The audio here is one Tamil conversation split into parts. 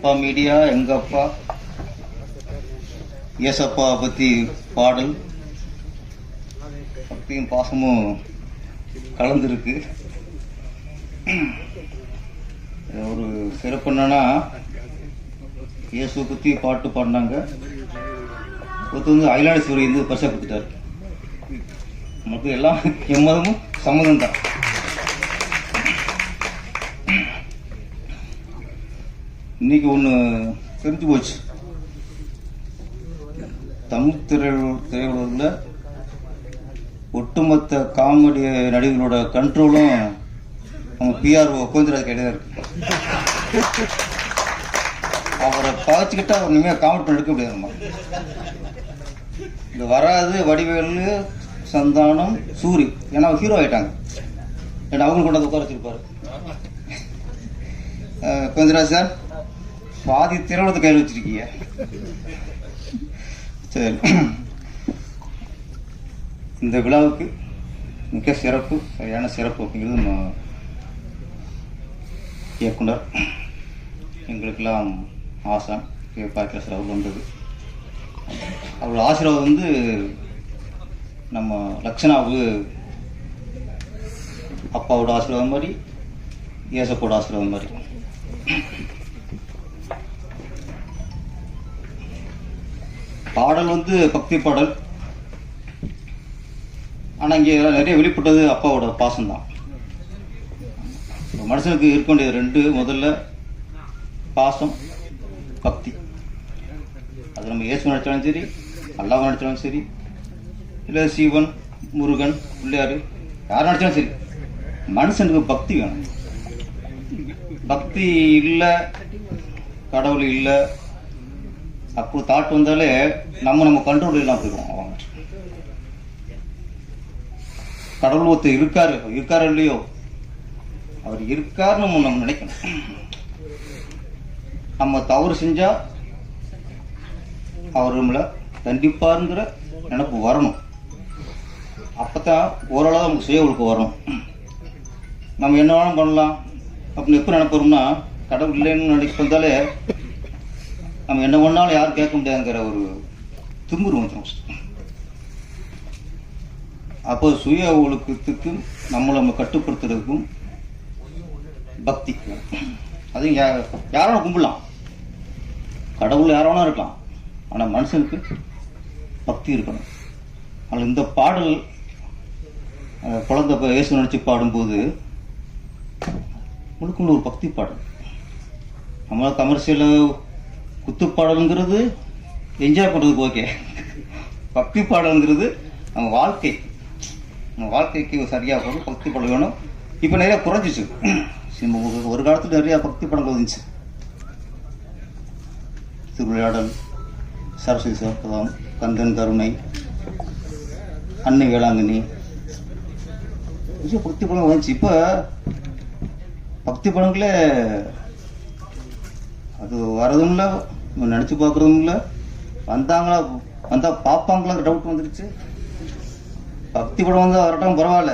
அப்பா மீடியா, எங்கள் அப்பா, ஏசப்பா பற்றி பாடல், பக்தியும் பாசமும் கலந்துருக்கு. ஒரு சிறப்பு என்னன்னா, இயேசு பற்றி பாட்டு பாடினாங்க. ஒருத்தர் வந்து அயலாடி சூரிய வந்து பரிசா கொடுத்துட்டார். நமக்கு எல்லாம் எம்மதமும் சம்மதம் தான். இன்னைக்கு ஒன்று தெரிஞ்சு போச்சு. தமிழ் திரையுலகில் ஒட்டுமொத்த காமெடி நடிகர்களோட கண்ட்ரோலும் நம்ம பிஆர்ஓ கோவிந்தராஜ் கையில் தான் இருக்கு. அவரை பழச்சிக்கிட்டா அவர் இனிமேல் காமெடி பண்ண எடுக்க முடியாதுமா. இந்த வராது வடிவேலு, சந்தானம், சூரி, ஏன்னா ஹீரோ ஆகிட்டாங்க. ஏன்னா அவங்க கொண்டாந்து உட்கார வச்சிருப்பாரு. கோவிந்தராஜ் சார், பாதி திரையுலகத்தை கையில் வச்சிருக்கீங்க. சரி, இந்த விழாவுக்கு மிக சிறப்பு, சரியான சிறப்பு அப்படிங்கிறது நம்ம இயக்குனர், எங்களுக்கெல்லாம் ஆசான் பார்க்கல சார் அவர் வந்தது. அவரோட ஆசீர்வாதம் வந்து நம்ம லக்ஷனாவுக்கு அப்பாவோட ஆசீர்வாதம் மாதிரி, ஏசப்போட ஆசீர்வாதம் மாதிரி. பாடல் வந்து பக்தி பாடல். ஆனால் இங்கே நிறைய வெளிப்பட்டது அப்பாவோட பாசம்தான். மனுஷனுக்கு இருக்க வேண்டியது ரெண்டு, முதல்ல பாசம், பக்தி. அது நம்ம இயேசு நினைச்சாலும் சரி, அல்லாஹ் நினைச்சாலும் சரி, இல்லை சிவன், முருகன், பிள்ளையார், யார் நினைச்சாலும் சரி, மனுஷனுக்கு பக்தி வேணும். பக்தி இல்லை, கடவுள் இல்லை, அப்படி தாட் வந்தாலே நம்ம கண்ட்ரோல் இல்லாமல் போயிடுவோம். அவங்க கடவுள் ஒருத்தர் இருக்காரு இல்லையோ, அவர் இருக்காருன்னு நம்ம நினைக்கணும். நம்ம தவறு செஞ்சா அவர் நம்மளை தண்டிப்பாருங்கிற நினைப்பு வரணும். அப்பதான் ஓரளவு நமக்கு சுய ஒழுக்கம் வரும். நம்ம என்ன வேணும் பண்ணலாம் அப்படின்னு எப்போ நினைப்போம்னா, கடவுள் இல்லைன்னு நினைக்க வந்தாலே நம்ம என்ன பண்ணாலும் யாரும் கேட்க முடியாதுங்கிற ஒரு திமிரு வந்துடும். அப்போ சுய ஒழுக்கத்துக்கும் நம்ம கட்டுப்படுத்துறதுக்கும் பக்தி. அது யாரோட கும்பிடலாம், கடவுள் யாரோனா இருக்கலாம், ஆனால் மனுஷனுக்கு பக்தி இருக்கணும். அதில் இந்த பாடல் குழந்தை இயேசு நினச்சி பாடும்போது முழுக்க ஒரு பக்தி பாடல். நம்ம கமர்ஷியல் குத்துப்பாடலுங்கிறது என்ஜாய் பண்ணுறதுக்கு ஓகே. பக்தி பாடலுங்கிறது நம்ம வாழ்க்கைக்கு சரியாக போகும். பக்தி பாடல் வேணும். இப்போ நிறையா குறைஞ்சிச்சு. ஒரு காலத்தில் நிறையா பக்தி படங்கள் வந்துச்சு. திருவிளையாடல், சரஸ்வதி சிவப்பதம், கந்தன் கருணை, அன்னை வேளாங்கண்ணி, பக்தி படம் வந்துச்சு. இப்போ பக்தி படங்களே அது வரதும் இல்லை, நினச்சி பார்க்குறதும் இல்லை, வந்தால் பார்ப்பாங்களா டவுட் வந்துடுச்சு. பக்தி படம் வந்தால் வரட்டும் பரவாயில்ல,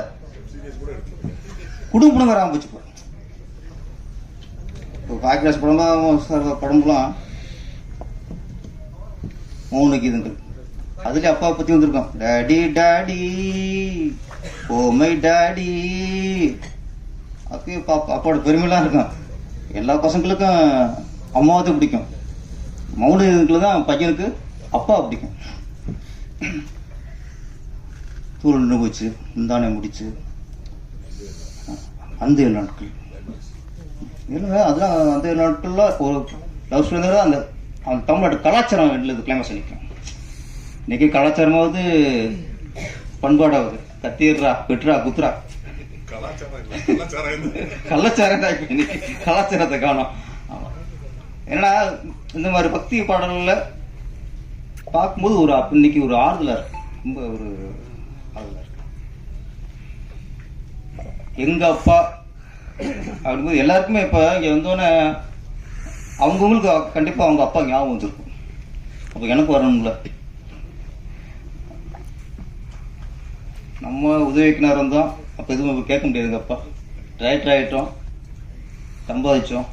குடும்ப படம் வர ஆரம்பிச்சு. இப்போ பாக்கிராஜ் படம்லாம் மௌன கீதங்கள், அதுலேயே அப்பா பற்றி வந்திருக்கோம். Daddy daddy oh my daddy, அப்பயே அப்பாவோட பெருமைலாம் இருக்கும். எல்லா பசங்களுக்கும் அம்மாவத்தை பிடிக்கும். மௌன கீதத்தில் தான் பையனுக்கு அப்பா பிடிக்கும். தூள் நின்று போச்சு, முந்தானே முடிச்சு, அந்த நாட்கள் இல்லை, அதெல்லாம் அந்த நாட்களில் ஒரு லவ் ஸ்டோரி. அந்த தமிழ்நாட்டு கலாச்சாரம் எழுது கிளைமேக்ஸ் நிற்கும். இன்னைக்கு கலாச்சாரமாவது பண்பாடாவது கத்திடுறா, வெட்டுறா, குத்துறா, கலாச்சாரம் தான் இப்போ இன்னைக்கு கலாச்சாரத்தை காணும். ஆமாம், ஏன்னா இந்த மாதிரி பக்தி பாடலில் பார்க்கும்போது ஒரு இன்னைக்கு ஒரு ஆறுதலாக இருக்கு, ரொம்ப ஒரு ஆறுதலாக இருக்கு. எங்கள் அப்பா அப்படிங்கும்போது எல்லாருக்குமே இப்போ இங்கே வந்தோடனே அவங்கவுங்களுக்கு கண்டிப்பாக அவங்க அப்பா ஞாபகம் வந்துருக்கும். அப்போ எனக்கு வரணும்ல, நம்ம உதவிக்கு நேரம் தான். அப்போ எதுவும் கேட்க முடியாதுங்க. அப்பா ரைட்டர் ஆகிட்டோம், சம்பாதிச்சோம்,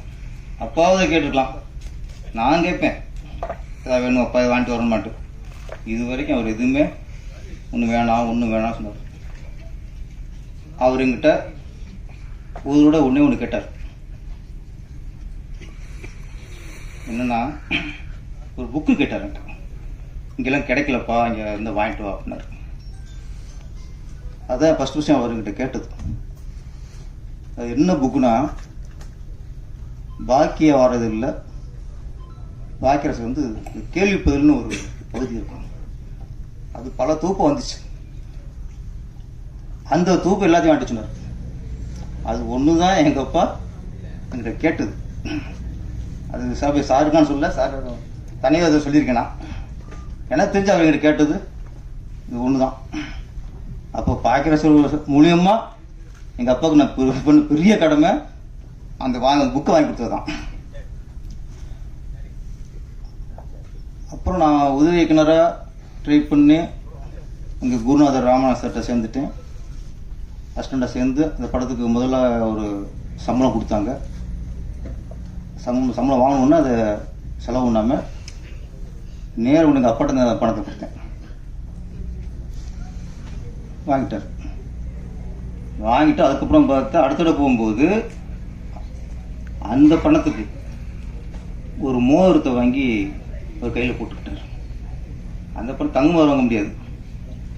அப்பாவது கேட்டுக்கலாம். நான் கேட்பேன் ஏதாவது வேணும் அப்பா வாங்கிட்டு வர மாட்டேன். இது வரைக்கும் அவர் எதுவுமே ஒன்று வேணாம் சொன்னார். அவர் எங்கிட்ட ஊரோட ஒன்று கேட்டார். என்னன்னா ஒரு புக்கு கேட்டார். இங்கெல்லாம் கிடைக்கலப்பா, இங்கே வந்து வாங்கிட்டு வா அப்படின்னாரு. அதான் ஃபஸ்ட் விஷயம் அவர்கிட்ட கேட்டது. அது என்ன புக்குனா பாக்கிய வாரது இல்லை, பாக்கியரசு வந்து கேள்விப்பதில்னு ஒரு பகுதி இருக்கும். அது பல தூக்கம் வந்துச்சு. அந்த தூக்கம் எல்லாத்தையும் வாங்கிட்டு சொன்னார். அது ஒன்று தான் எங்கள் அப்பா என்கிட்ட கேட்டது. அது சாருக்கான்னு சொல்ல, சார் தனியாக அதை சொல்லியிருக்கேன். நான் எனக்கு தெரிஞ்சு அவர் என்கிட்ட கேட்டது இது ஒன்று தான். அப்போ பாக்கியரசு மூலியமாக எங்கள் அப்பாவுக்கு நான் பெரிய கடமை அந்த புக்கை வாங்கி கொடுத்தது தான். அப்புறம் நான் உதவி இயக்குனராக ட்ரை பண்ணி இங்கே குருநாதர் ராமநாத சார்கிட்ட சேர்ந்துட்டேன். அசிஸ்டண்ட்டாக சேர்ந்து அந்த படத்துக்கு முதல்ல ஒரு சம்பளம் கொடுத்தாங்க. சம்பளம் வாங்கணுன்னா அதை செலவு பண்ணாமல் நேரம் எங்கள் அப்பாட்ட அந்த பணத்தை கொடுத்தேன். வாங்கிட்டு அதுக்கப்புறம் பார்த்தா அடுத்த போகும்போது அந்த பணத்துக்கு ஒரு மோதிரத்தை வாங்கி ஒரு கையில் போட்டுக்கிட்டார். அந்த பணம் தங்க மோதிரம் வாங்க முடியாது,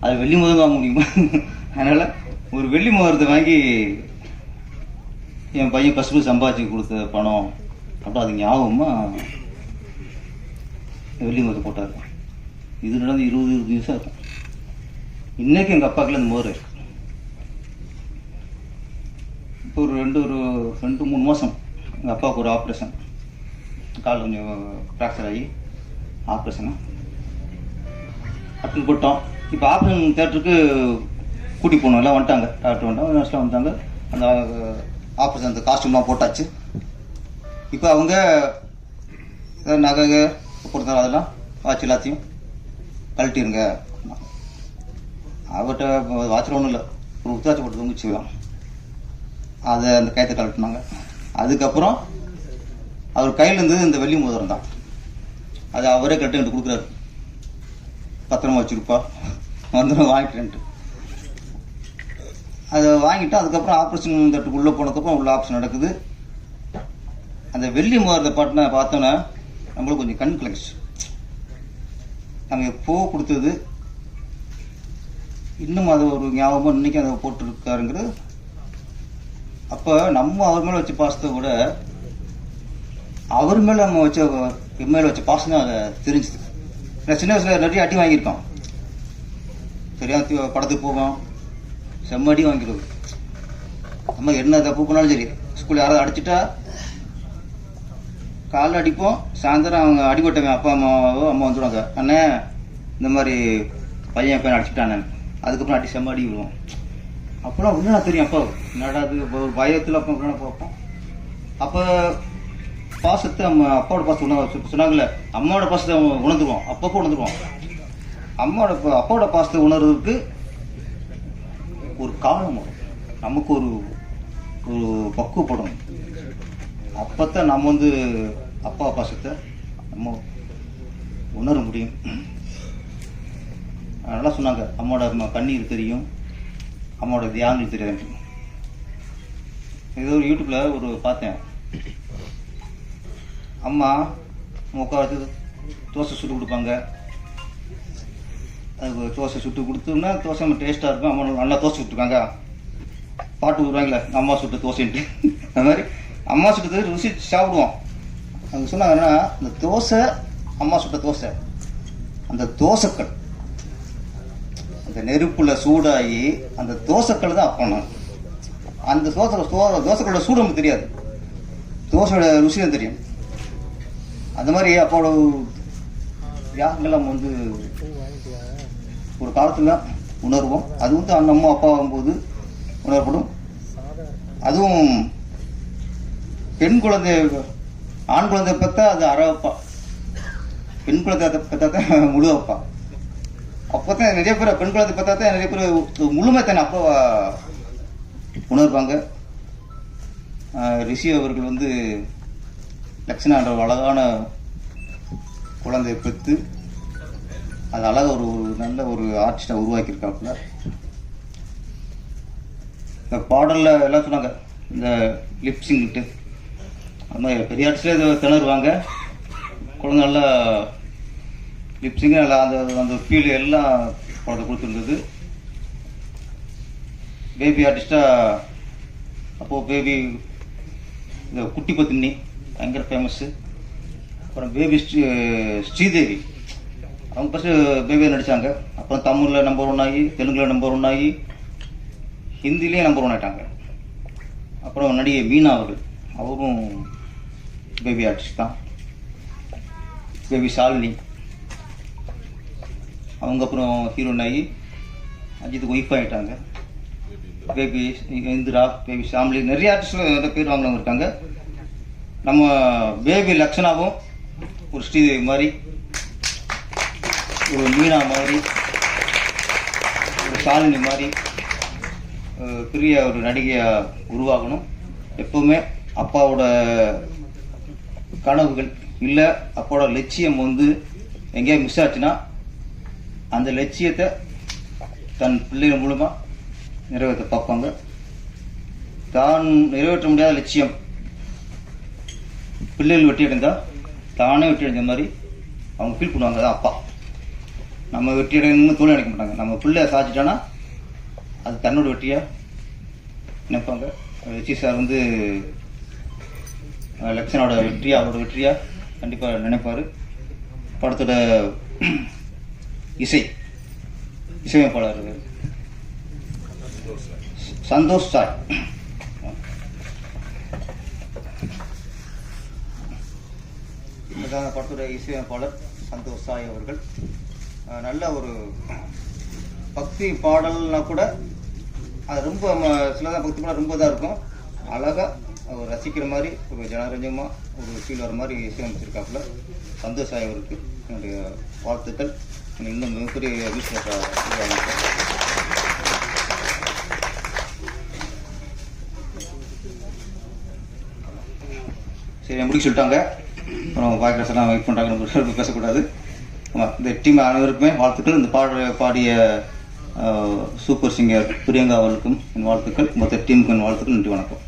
அது வெள்ளி மோதிரம் வாங்க முடியுமா? அதனால் ஒரு வெள்ளி மோதிரத்தை வாங்கி என் பையன் கஷ்டப்பட்டு சம்பாதிச்சு கொடுத்த பணம் அப்போ அது ஞாபகமாக வெள்ளி மோதிரம் போட்டார். இது நடந்து 20 நிமிஷம் இருக்கும். இன்றைக்கி எங்கள் அப்பாவுக்குள்ள அந்த மோதிரம் இருக்கு. இப்போ ஒரு 2-3 மாதம் எங்கள் அப்பாவுக்கு ஒரு ஆப்ரேஷன், கால் கொஞ்சம் ஃப்ராக்சர் ஆகி ஆப்ரேஷனு அட்டன் போட்டோம். இப்போ ஆப்ரேஷன் தேட்டருக்கு கூட்டி போனோம். எல்லாம் வந்துட்டாங்க, டாக்டர் வந்துட்டாங்க, நர்ஸ்லாம் வந்துட்டாங்க. அந்த ஆப்ரேஷன் அந்த காஸ்டியூம்லாம் போட்டாச்சு. இப்போ அவங்க ஏதாவது நகை கொடுத்தாலும் அதெல்லாம் வாட்ச் எல்லாத்தையும் கழட்டிடுங்க. அவர்கிட்ட வாட்சில் ஒன்றும் இல்லை, ஒரு உத்தாச்சி போட்டு தூங்கிச்சுக்கலாம். அதை அந்த கயத்தை கழட்டினாங்க. அதுக்கப்புறம் அவர் கையில் இருந்தது இந்த வெள்ளி மோதிரம் தான். அதை அவரே கழட்டி எனக்கு கொடுக்குறாரு. பத்திரமா வச்சுருப்பா, வந்துடும் வாங்கிட்டேன்ட்டு. அதை வாங்கிட்டு அதுக்கப்புறம் ஆப்ரேஷன் தட்டுக்கு உள்ளே போனதுக்கப்புறம் உள்ள ஆப்ரேஷன் நடக்குது. அந்த வெள்ளி மோதிரத்தை பார்த்தோன்னா நம்மளுக்கு கொஞ்சம் கண் கலெக்ஷன். நம்ம எப்போ கொடுத்தது இன்னும் அது ஒரு ஞாபகமாக இன்றைக்கி அதை போட்டுருக்காருங்கிறது. அப்போ நம்ம அவர் மேலே வச்ச பாசத்தை விட அவர் மேலே நம்ம என் மேலே வச்ச பாசம் தான் அதை தெரிஞ்சுது. நான் சின்ன வயசில் நிறைய அடி வாங்கியிருக்கோம். சரியாக படத்துக்கு போவோம், செம்ம அடி வாங்கிடுவோம். நம்ம என்ன தப்பு பண்ணாலும் சரி, ஸ்கூலில் யாராவது அடிச்சுட்டா காலைல அடிப்போம், சாயந்தரம் அவங்க அடிபட்டவன் அப்பா அம்மா வந்துடுவாங்க, அண்ணே இந்த மாதிரி பையன் அடிச்சுட்டானே. அதுக்கப்புறம் அடி செம்ம அடி விடுவோம். அப்போலாம் ஒன்றும் தெரியும் அப்பா என்னடா அது ஒரு பயத்தில் அப்போ பார்ப்போம். அப்போ பாசத்தை நம்ம அப்பாவோட பாசத்தை சொன்னாங்கல்ல, அம்மாவோட பாசத்தை உணர்ந்துருவோம், அப்பப்போ உணர்ந்துருவோம். அப்பாவோட பாசத்தை உணர்றதுக்கு ஒரு காலம் வரும், நமக்கு ஒரு பக்குவப்படும். அப்போத்தான் நம்ம அப்பா பாசத்தை நம்ம உணர முடியும். அதனால சொன்னாங்க அம்மாவோட கண்ணீர் தெரியும், அம்மாவோட தியானங்கள் தெரியாது. ஏதோ ஒரு யூடியூப்பில் ஒரு பார்த்தேன். அம்மா உட்காந்து தோசை சுட்டு கொடுப்பாங்க. அது தோசை சுட்டு கொடுத்தோம்னா தோசை டேஸ்ட்டாக இருக்கும். அம்மா நல்லா தோசை சுட்டுருக்காங்க, பாட்டு விடுவாங்களே அம்மா சுட்டு தோசைன்ட்டு. அது மாதிரி அம்மா சுட்டது ருசி சாப்பிடுவோம். அவங்க சொன்னாங்கன்னா இந்த தோசை, அம்மா சுட்ட தோசை, அந்த தோசைக்கல் அந்த நெருப்பில் சூடாகி அந்த தோசைக்கல் தான் அப்போ அந்த தோசைக்கல்லோட சூடு நமக்கு தெரியாது, தோசையோட ருசி தான் தெரியும். அந்த மாதிரி அப்போட தியாகங்கள் நம்ம ஒரு காலத்தில் உணர்வோம். அது அம்மா அப்பா ஆகும்போது உணரப்படும். அதுவும் பெண் குழந்தை, ஆண் குழந்தை பார்த்தா அது அறவைப்பா, பெண் குழந்தை பார்த்தா தான் முழு அப்பா. அப்போ தான் நிறைய பேர் பெண் குழந்தை பார்த்தா தான் நிறைய பேர் முழுமை தானே அப்பா உணர்வாங்க. ரிஷி அவர்கள் லக்ஷணான்ற அழகான குழந்தைய பெற்று அது அழகாக ஒரு நல்ல ஒரு ஆர்டிஸ்டாக உருவாக்கியிருக்காப்புல. இந்த பாடலில் எல்லாம் சொன்னாங்க, இந்த லிப்ஸிங்கிட்டு அது மாதிரி பெரிய ஆர்டிஸ்டே இதை திணறுவாங்க. குழந்தை நல்லா லிப்ஸிங்கு நல்லா அந்த ஃபீல் எல்லாம் குழந்தை கொடுத்துருந்தது. பேபி ஆர்டிஸ்டாக அப்போது பேபி இந்த குட்டி பத்தினி பயங்கர ஃபேமஸ்ஸு. அப்புறம் பேபி ஸ்ரீதேவி அவங்க ஃபஸ்ட்டு பேபியாக நடித்தாங்க. அப்புறம் தமிழில் நம்பர் 1 ஆகி, தெலுங்கில் நம்பர் 1 ஆகி, ஹிந்திலேயும் நம்பர் 1 ஆகிட்டாங்க. அப்புறம் நடிகை மீனா அவரும் பேபி ஆர்டிஸ்ட் தான். பேபி ஷாலினி அவங்க அப்புறம் ஹீரோயின் ஆகி அஜித்துக்கு ஒய்ஃப் ஆகிட்டாங்க. பேபி இந்திரா, பேபி ஷாம்லி, நிறைய ஆர்டிஸ்ட் நிறைய பேர் வாங்கினவங்க இருக்காங்க. நம்ம பேபி லக்ஷனாவும் ஒரு ஸ்ரீதேவி மாதிரி, ஒரு மீனா மாதிரி, ஒரு ஷாலினி மாதிரி பெரிய ஒரு நடிகையாக உருவாகணும். எப்போவுமே அப்பாவோட கனவுகள் இல்லை, அப்பாவோட லட்சியம் எங்கேயா மிஸ் ஆச்சுன்னா அந்த லட்சியத்தை தன் பிள்ளைகள் மூலமாக நிறைவேற்ற பார்ப்பாங்க. தான் நிறைவேற்ற முடியாத லட்சியம் பிள்ளைகள் வெற்றி அடைந்தால் தானே வெற்றி அடைஞ்ச மாதிரி அவங்க ஃபீல் பண்ணுவாங்க. தான் அப்பா நம்ம வெற்றி அடையணும்னு தோல்வி அடைக்க மாட்டாங்க. நம்ம பிள்ளை சாதிச்சிட்டானா அது தன்னோட வெற்றியாக நினைப்பாங்க. ரிச்சி சார் லக்ஷனோட வெற்றியாக, அவரோட வெற்றியாக கண்டிப்பாக நினைப்பார். படத்தோட இசையமைப்பாளர் சந்தோஷ் சாய். இதுக்கான படத்தோட இசையமைப்பாளர் சந்தோஷ் சாய் அவர்கள் நல்ல ஒரு பக்தி பாடல்னா கூட அது ரொம்ப சிலதான் பக்தி பாடல் ரொம்ப இதாக இருக்கும். அழகாக ரசிக்கிற மாதிரி ஒரு ஜனரஞ்சமாக ஒரு ஃபீல் வர மாதிரி இசையமைச்சிருக்காப்புல. சந்தோஷ் சாய் அவருக்கு என்னுடைய வாழ்த்துக்கள். இன்னும் மிகப்பெரிய மியூசிக் சரி முடிக்க சொல்லிட்டாங்க. அப்புறம் பாக்கிரஸ் எல்லாம் வெயிட் பண்ணுறாங்க, நம்ம பேசக்கூடாது. ஆமாம், இந்த டீம் அனைவருக்குமே வாழ்த்துக்கள். இந்த பாடிய சூப்பர் சிங்கர் பிரியங்கா அவர்களுக்கும் என் வாழ்த்துக்கள். மொத்த டீமுக்கு என் வாழ்த்துக்கள். நன்றி, வணக்கம்.